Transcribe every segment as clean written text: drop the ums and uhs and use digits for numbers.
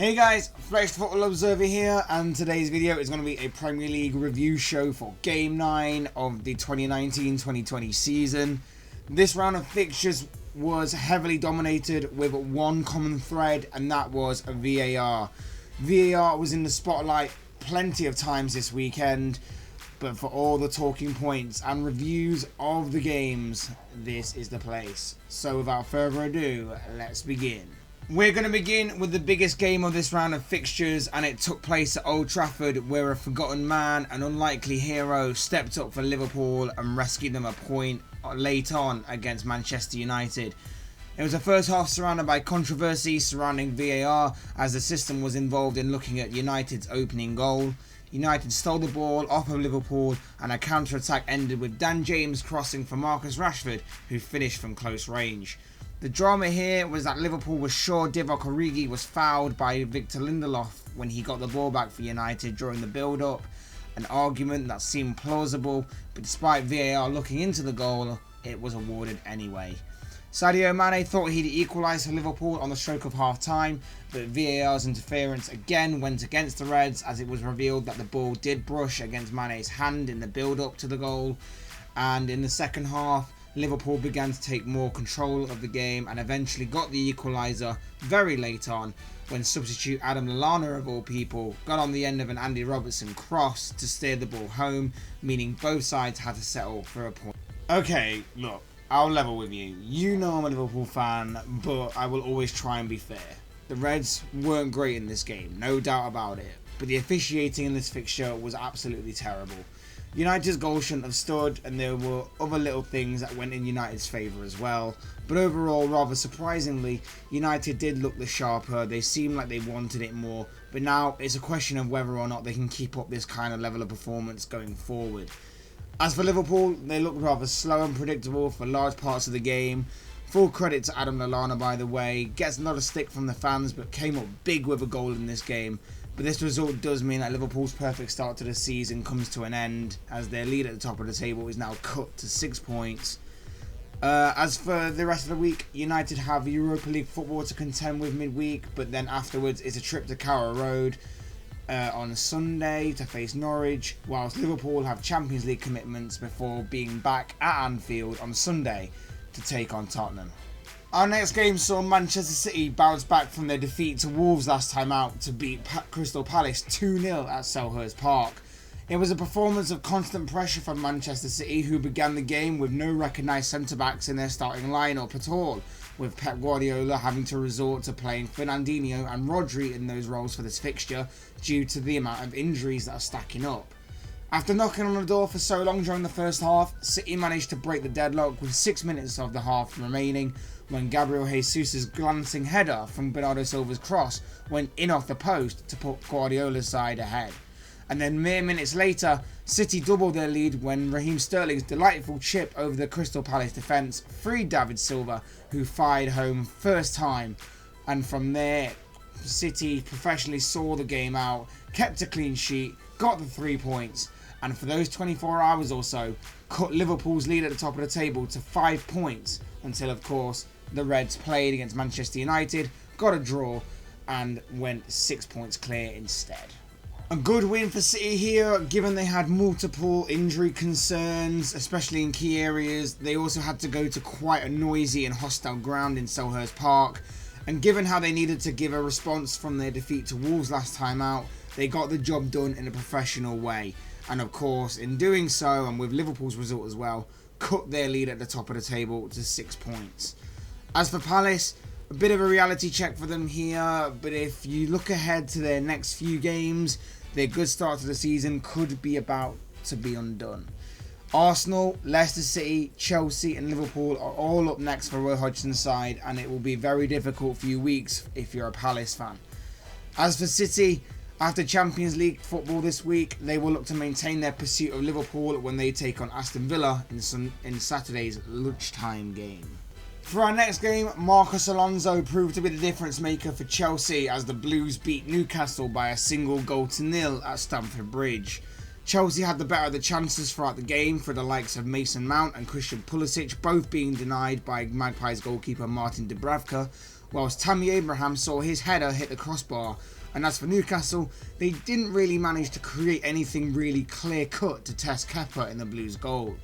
Hey guys, Fletch Football Observer here, and today's video is going to be a Premier League review show for Game 9 of the 2019-2020 season. This round of fixtures was heavily dominated with one common thread, and that was a VAR. VAR was in the spotlight plenty of times this weekend, but for all the talking points and reviews of the games, this is the place. So without further ado, let's begin. We're going to begin with the biggest game of this round of fixtures, and it took place at Old Trafford, where a forgotten man, an unlikely hero, stepped up for Liverpool and rescued them a point late on against Manchester United. It was a first half surrounded by controversy surrounding VAR, as the system was involved in looking at United's opening goal. United stole the ball off of Liverpool, and a counter-attack ended with Dan James crossing for Marcus Rashford, who finished from close range. The drama here was that Liverpool was sure Divock Origi was fouled by Victor Lindelof when he got the ball back for United during the build-up, an argument that seemed plausible, but despite VAR looking into the goal, it was awarded anyway. Sadio Mane thought he'd equalise for Liverpool on the stroke of half-time, but VAR's interference again went against the Reds, as it was revealed that the ball did brush against Mane's hand in the build-up to the goal, and in the second half, Liverpool began to take more control of the game and eventually got the equaliser very late on, when substitute Adam Lallana, of all people, got on the end of an Andy Robertson cross to steer the ball home, meaning both sides had to settle for a point. Okay, look, I'll level with you. You know I'm a Liverpool fan, but I will always try and be fair. The Reds weren't great in this game, no doubt about it, but the officiating in this fixture was absolutely terrible. United's goal shouldn't have stood, and there were other little things that went in United's favour as well. But overall, rather surprisingly, United did look the sharper. They seemed like they wanted it more, but now it's a question of whether or not they can keep up this kind of level of performance going forward. As for Liverpool, they looked rather slow and predictable for large parts of the game. Full credit to Adam Lallana, by the way. Gets a lot of stick from the fans, but came up big with a goal in this game. But this result does mean that Liverpool's perfect start to the season comes to an end, as their lead at the top of the table is now cut to 6 points. As for the rest of the week, United have Europa League football to contend with midweek, but then afterwards it's a trip to Carrow Road on Sunday to face Norwich, whilst Liverpool have Champions League commitments before being back at Anfield on Sunday to take on Tottenham. Our next game saw Manchester City bounce back from their defeat to Wolves last time out to beat Crystal Palace 2-0 at Selhurst Park. It was a performance of constant pressure from Manchester City, who began the game with no recognised centre-backs in their starting lineup at all, with Pep Guardiola having to resort to playing Fernandinho and Rodri in those roles for this fixture due to the amount of injuries that are stacking up. After knocking on the door for so long during the first half, City managed to break the deadlock with 6 minutes of the half remaining, when Gabriel Jesus' glancing header from Bernardo Silva's cross went in off the post to put Guardiola's side ahead. And then mere minutes later, City doubled their lead when Raheem Sterling's delightful chip over the Crystal Palace defence freed David Silva, who fired home first time. And from there, City professionally saw the game out, kept a clean sheet, got the 3 points, and for those 24 hours or so, cut Liverpool's lead at the top of the table to 5 points, until of course the Reds played against Manchester United, got a draw, and went 6 points clear instead. A good win for City here, given they had multiple injury concerns, especially in key areas. They also had to go to quite a noisy and hostile ground in Selhurst Park, and given how they needed to give a response from their defeat to Wolves last time out, they got the job done in a professional way. And of course, in doing so, and with Liverpool's result as well, cut their lead at the top of the table to 6 points. As for Palace, a bit of a reality check for them here, but if you look ahead to their next few games, their good start to the season could be about to be undone. Arsenal, Leicester City, Chelsea and Liverpool are all up next for Roy Hodgson's side, and it will be a very difficult few weeks if you're a Palace fan. As for City, after Champions League football this week, they will look to maintain their pursuit of Liverpool when they take on Aston Villa in Saturday's lunchtime game. For our next game, Marcos Alonso proved to be the difference maker for Chelsea as the Blues beat Newcastle by a single goal to nil at Stamford Bridge. Chelsea had the better of the chances throughout the game, for the likes of Mason Mount and Christian Pulisic both being denied by Magpies goalkeeper Martin Dubravka, whilst Tammy Abraham saw his header hit the crossbar. And as for Newcastle, they didn't really manage to create anything really clear cut to test Kepa in the Blues' goal.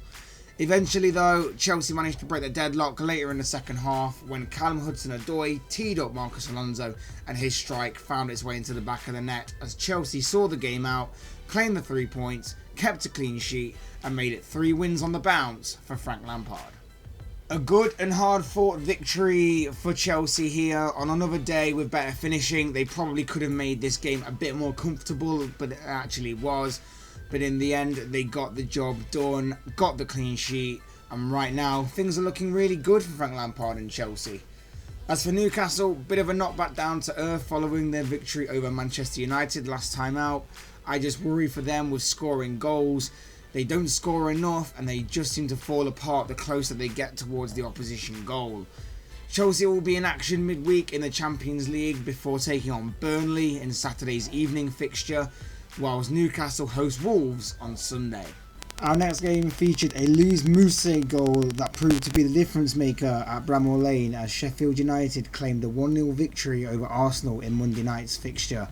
Eventually though, Chelsea managed to break the deadlock later in the second half when Callum Hudson-Odoi teed up Marcus Alonso and his strike found its way into the back of the net as Chelsea saw the game out, claimed the 3 points, kept a clean sheet and made it 3 wins on the bounce for Frank Lampard. A good and hard fought victory for Chelsea here on another day with better finishing. They probably could have made this game a bit more comfortable, but it actually was. But in the end, they got the job done, got the clean sheet, and right now things are looking really good for Frank Lampard and Chelsea. As for Newcastle, bit of a knockback down to earth following their victory over Manchester United last time out. I just worry for them with scoring goals. They don't score enough and they just seem to fall apart the closer they get towards the opposition goal. Chelsea will be in action midweek in the Champions League before taking on Burnley in Saturday's evening fixture, whilst Newcastle host Wolves on Sunday. Our next game featured a Luis Moussa goal that proved to be the difference maker at Bramall Lane as Sheffield United claimed a 1-0 victory over Arsenal in Monday night's fixture.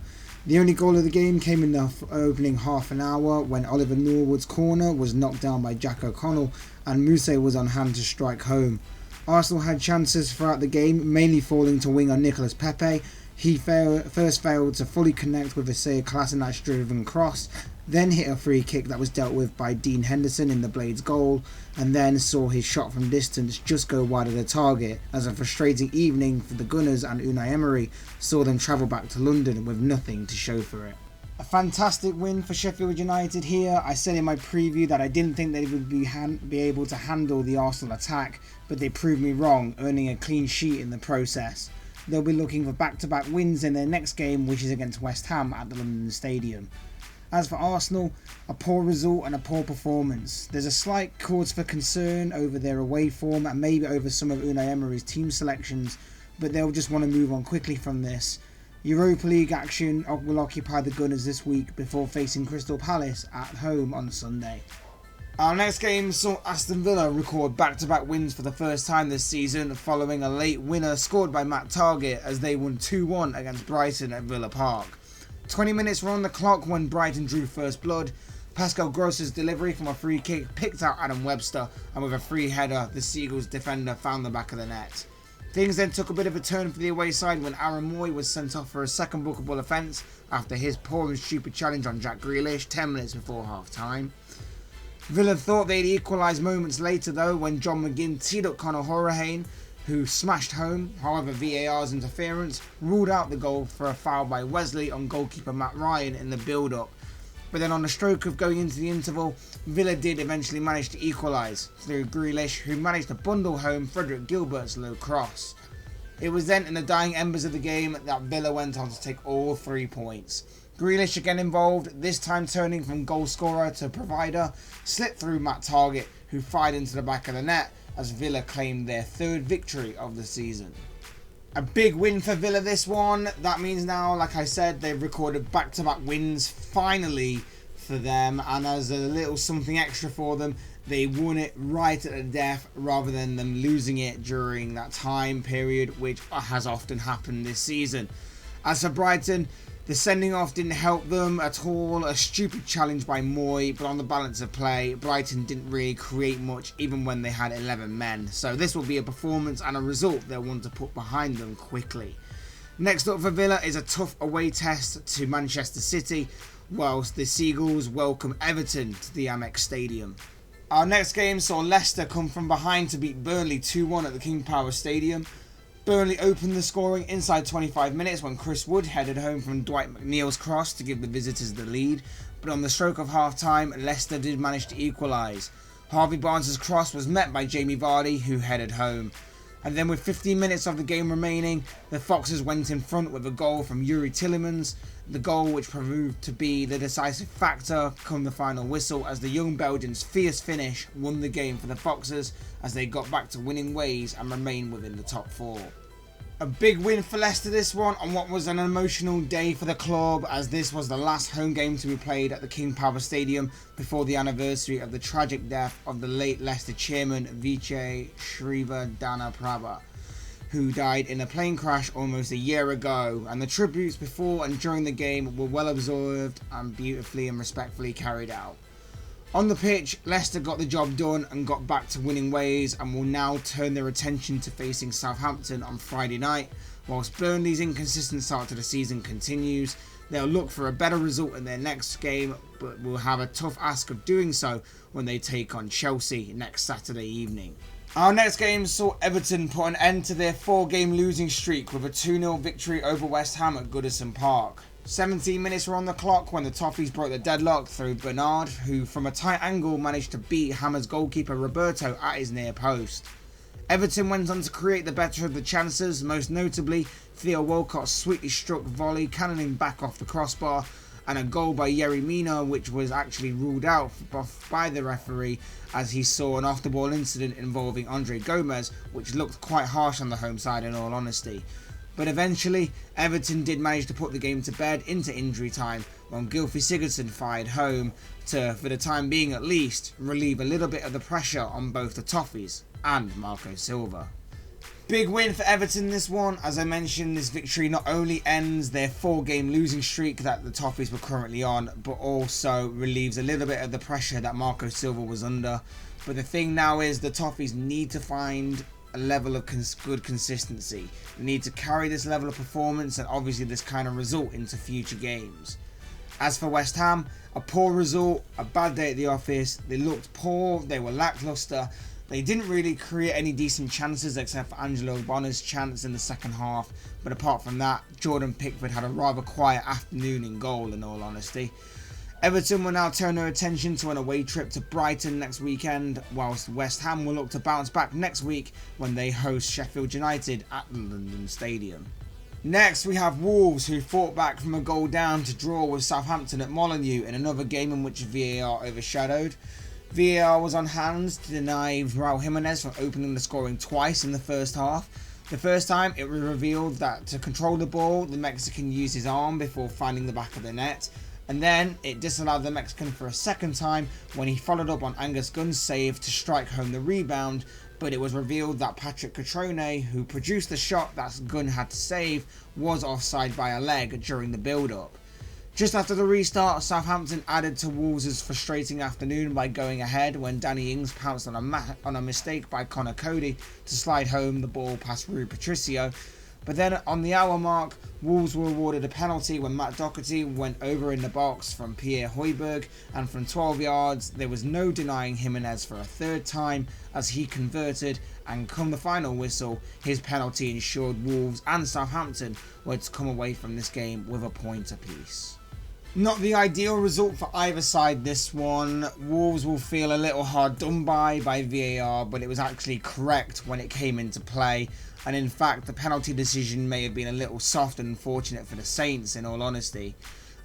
The only goal of the game came in the opening half an hour when Oliver Norwood's corner was knocked down by Jack O'Connell and Moussa was on hand to strike home. Arsenal had chances throughout the game, mainly falling to winger Nicolas Pepe. He first failed to fully connect with a Sead Kolasinac-driven cross, then hit a free kick that was dealt with by Dean Henderson in the Blades goal, and then saw his shot from distance just go wide of the target as a frustrating evening for the Gunners and Unai Emery saw them travel back to London with nothing to show for it. A fantastic win for Sheffield United here. I said in my preview that I didn't think they would be able to handle the Arsenal attack, but they proved me wrong, earning a clean sheet in the process. They'll be looking for back-to-back wins in their next game, which is against West Ham at the London Stadium. As for Arsenal, a poor result and a poor performance. There's a slight cause for concern over their away form and maybe over some of Unai Emery's team selections, but they'll just want to move on quickly from this. Europa League action will occupy the Gunners this week before facing Crystal Palace at home on Sunday. Our next game saw Aston Villa record back-to-back wins for the first time this season following a late winner scored by Matt Targett as they won 2-1 against Brighton at Villa Park. 20 minutes were on the clock when Brighton drew first blood. Pascal Gross's delivery from a free kick picked out Adam Webster, and with a free header the Seagulls defender found the back of the net. Things then took a bit of a turn for the away side when Aaron Moy was sent off for a second bookable offence after his poor and stupid challenge on Jack Grealish 10 minutes before half time. Villa thought they'd equalise moments later though when John McGinn teed up Conor Hourihane, who smashed home. However, VAR's interference ruled out the goal for a foul by Wesley on goalkeeper Matt Ryan in the build-up. But then on the stroke of going into the interval, Villa did eventually manage to equalise through Grealish, who managed to bundle home Frederick Gilbert's low cross. It was then in the dying embers of the game that Villa went on to take all 3 points. Grealish again involved, this time turning from goal scorer to provider, slipped through Matt Targett, who fired into the back of the net as Villa claimed their 3rd victory of the season. A big win for Villa this one. That means now, like I said, they've recorded back-to-back wins finally for them, and as a little something extra for them, they won it right at the death rather than them losing it during that time period, which has often happened this season. As for Brighton, the sending off didn't help them at all. A stupid challenge by Moy, but on the balance of play, Brighton didn't really create much even when they had 11 men. So this will be a performance and a result they'll want to put behind them quickly. Next up for Villa is a tough away test to Manchester City, whilst the Seagulls welcome Everton to the Amex Stadium. Our next game saw Leicester come from behind to beat Burnley 2-1 at the King Power Stadium. Burnley opened the scoring inside 25 minutes when Chris Wood headed home from Dwight McNeil's cross to give the visitors the lead, but on the stroke of half-time, Leicester did manage to equalise. Harvey Barnes' cross was met by Jamie Vardy, who headed home. And then with 15 minutes of the game remaining, the Foxes went in front with a goal from Yuri Tillemans, the goal which proved to be the decisive factor come the final whistle as the young Belgians' fierce finish won the game for the Foxes as they got back to winning ways and remain within the top 4. A big win for Leicester this one on what was an emotional day for the club, as this was the last home game to be played at the King Power Stadium before the anniversary of the tragic death of the late Leicester chairman Vijay Shrivardhanaprabha. who died in a plane crash almost a year ago, and the tributes before and during the game were well observed and beautifully and respectfully carried out. On the pitch, Leicester got the job done and got back to winning ways, and will now turn their attention to facing Southampton on Friday night. Whilst Burnley's inconsistent start to the season continues, they'll look for a better result in their next game, but will have a tough ask of doing so when they take on Chelsea next Saturday evening. Our next game saw Everton put an end to their 4-game losing streak with a 2-0 victory over West Ham at Goodison Park. 17 minutes were on the clock when the Toffees broke the deadlock through Bernard, who from a tight angle managed to beat Hammer's goalkeeper Roberto at his near post. Everton went on to create the better of the chances, most notably Theo Walcott's sweetly struck volley cannoning back off the crossbar, and a goal by Yerry Mina, which was actually ruled out by the referee as he saw an off-the-ball incident involving Andre Gomez, which looked quite harsh on the home side in all honesty. But eventually, Everton did manage to put the game to bed into injury time when Gylfi Sigurdsson fired home to, for the time being at least, relieve a little bit of the pressure on both the Toffees and Marco Silva. Big win for Everton this one. As I mentioned, this victory not only ends their 4-game losing streak that the Toffees were currently on, but also relieves a little bit of the pressure that Marco Silva was under. But the thing now is the Toffees need to find a level of good consistency. They need to carry this level of performance and obviously this kind of result into future games. As for West Ham, a poor result, a bad day at the office. They looked poor, they were lacklustre. They didn't really create any decent chances except for Angelo Bonner's chance in the second half, but apart from that, Jordan Pickford had a rather quiet afternoon in goal in all honesty. Everton will now turn their attention to an away trip to Brighton next weekend, whilst West Ham will look to bounce back next week when they host Sheffield United at the London Stadium. Next we have Wolves, who fought back from a goal down to draw with Southampton at Molineux in another game in which VAR overshadowed. VAR was on hand to deny Raul Jimenez from opening the scoring twice in the first half. The first time it was revealed that to control the ball, the Mexican used his arm before finding the back of the net, and then it disallowed the Mexican for a second time when he followed up on Angus Gunn's save to strike home the rebound, but it was revealed that Patrick Cutrone, who produced the shot that Gunn had to save, was offside by a leg during the build-up. Just after the restart, Southampton added to Wolves' frustrating afternoon by going ahead when Danny Ings pounced on a mistake by Connor Cody to slide home the ball past Rui Patricio. But then on the hour mark, Wolves were awarded a penalty when Matt Doherty went over in the box from Pierre Højbjerg, and from 12 yards there was no denying Jimenez for a third time as he converted, and come the final whistle, his penalty ensured Wolves and Southampton were to come away from this game with a point apiece. Not the ideal result for either side this one. Wolves will feel a little hard done by VAR, but it was actually correct when it came into play. And in fact, the penalty decision may have been a little soft and unfortunate for the Saints in all honesty.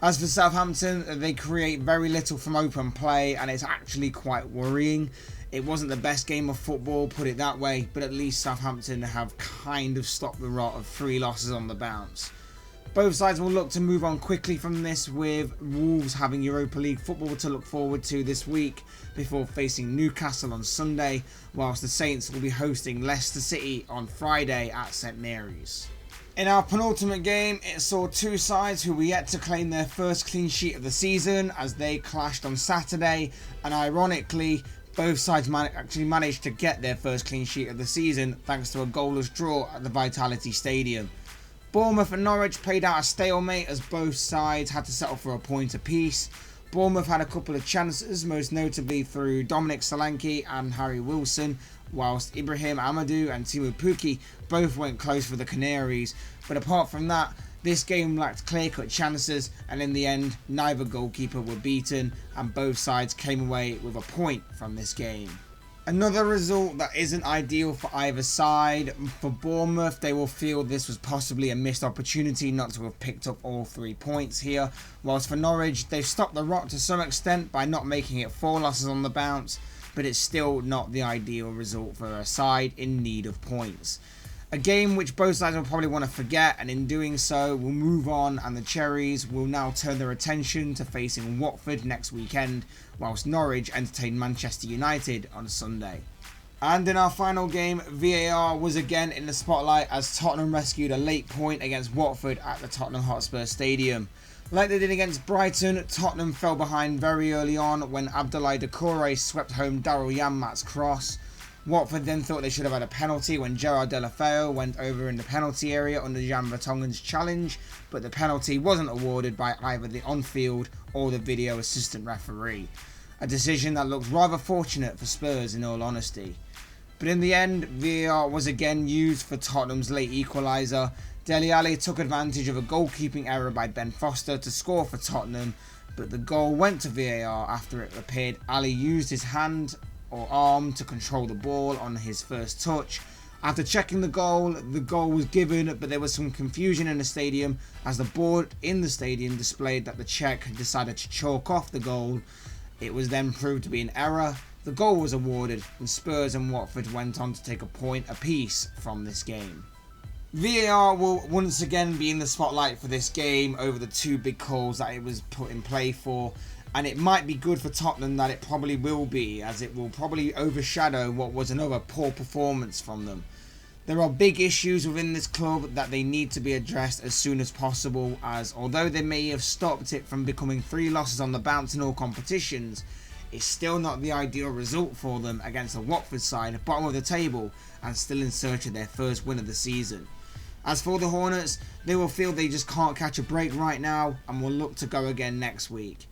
As for Southampton, they create very little from open play and it's actually quite worrying. It wasn't the best game of football, put it that way, but at least Southampton have kind of stopped the rot of 3 losses on the bounce. Both sides will look to move on quickly from this, with Wolves having Europa League football to look forward to this week before facing Newcastle on Sunday, whilst the Saints will be hosting Leicester City on Friday at St Mary's. In our penultimate game, it saw 2 sides who were yet to claim their first clean sheet of the season as they clashed on Saturday, and ironically, both sides actually managed to get their first clean sheet of the season thanks to a goalless draw at the Vitality Stadium. Bournemouth and Norwich played out a stalemate as both sides had to settle for a point apiece. Bournemouth had a couple of chances, most notably through Dominic Solanke and Harry Wilson, whilst Ibrahim Amadou and Timu Pukki both went close for the Canaries. But apart from that, this game lacked clear-cut chances, and in the end, neither goalkeeper were beaten, and both sides came away with a point from this game. Another result that isn't ideal for either side. For Bournemouth, they will feel this was possibly a missed opportunity not to have picked up all 3 points here, whilst for Norwich, they've stopped the rot to some extent by not making it 4 losses on the bounce, but it's still not the ideal result for a side in need of points. A game which both sides will probably want to forget, and in doing so will move on, and the Cherries will now turn their attention to facing Watford next weekend, whilst Norwich entertain Manchester United on Sunday. And in our final game, VAR was again in the spotlight as Tottenham rescued a late point against Watford at the Tottenham Hotspur Stadium. Like they did against Brighton, Tottenham fell behind very early on when Abdoulaye Doucouré swept home Daryl Janmaat's cross. Watford then thought they should have had a penalty when Gerard Deulofeu went over in the penalty area under Jan Vertonghen's challenge, but the penalty wasn't awarded by either the on-field or the video assistant referee. A decision that looked rather fortunate for Spurs in all honesty. But in the end, VAR was again used for Tottenham's late equaliser. Dele Alli took advantage of a goalkeeping error by Ben Foster to score for Tottenham, but the goal went to VAR after it appeared Ali used his hand or arm to control the ball on his first touch. After checking the goal was given, but there was some confusion in the stadium as the board in the stadium displayed that the check decided to chalk off the goal. It was then proved to be an error. The goal was awarded and Spurs and Watford went on to take a point apiece from this game. VAR will once again be in the spotlight for this game over the two big calls that it was put in play for, and it might be good for Tottenham that it probably will be, as it will probably overshadow what was another poor performance from them. There are big issues within this club that they need to be addressed as soon as possible, as although they may have stopped it from becoming 3 losses on the bounce in all competitions, it's still not the ideal result for them against the Watford side, bottom of the table, and still in search of their first win of the season. As for the Hornets, they will feel they just can't catch a break right now and will look to go again next week.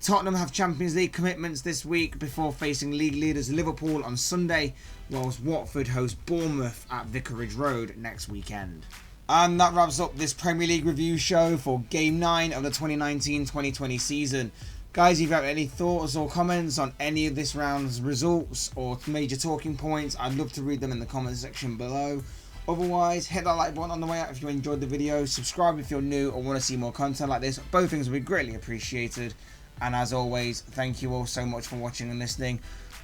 Tottenham have Champions League commitments this week before facing league leaders Liverpool on Sunday, whilst Watford host Bournemouth at Vicarage Road next weekend. And that wraps up this Premier League review show for Game 9 of the 2019-2020 season. Guys, if you have any thoughts or comments on any of this round's results or major talking points, I'd love to read them in the comment section below. Otherwise, hit that like button on the way out if you enjoyed the video, subscribe if you're new or want to see more content like this. Both things would be greatly appreciated. And as always, thank you all so much for watching and listening.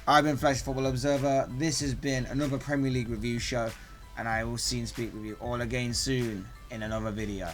I've been Fletch Football Observer. This has been another Premier League review show, and I will see and speak with you all again soon in another video.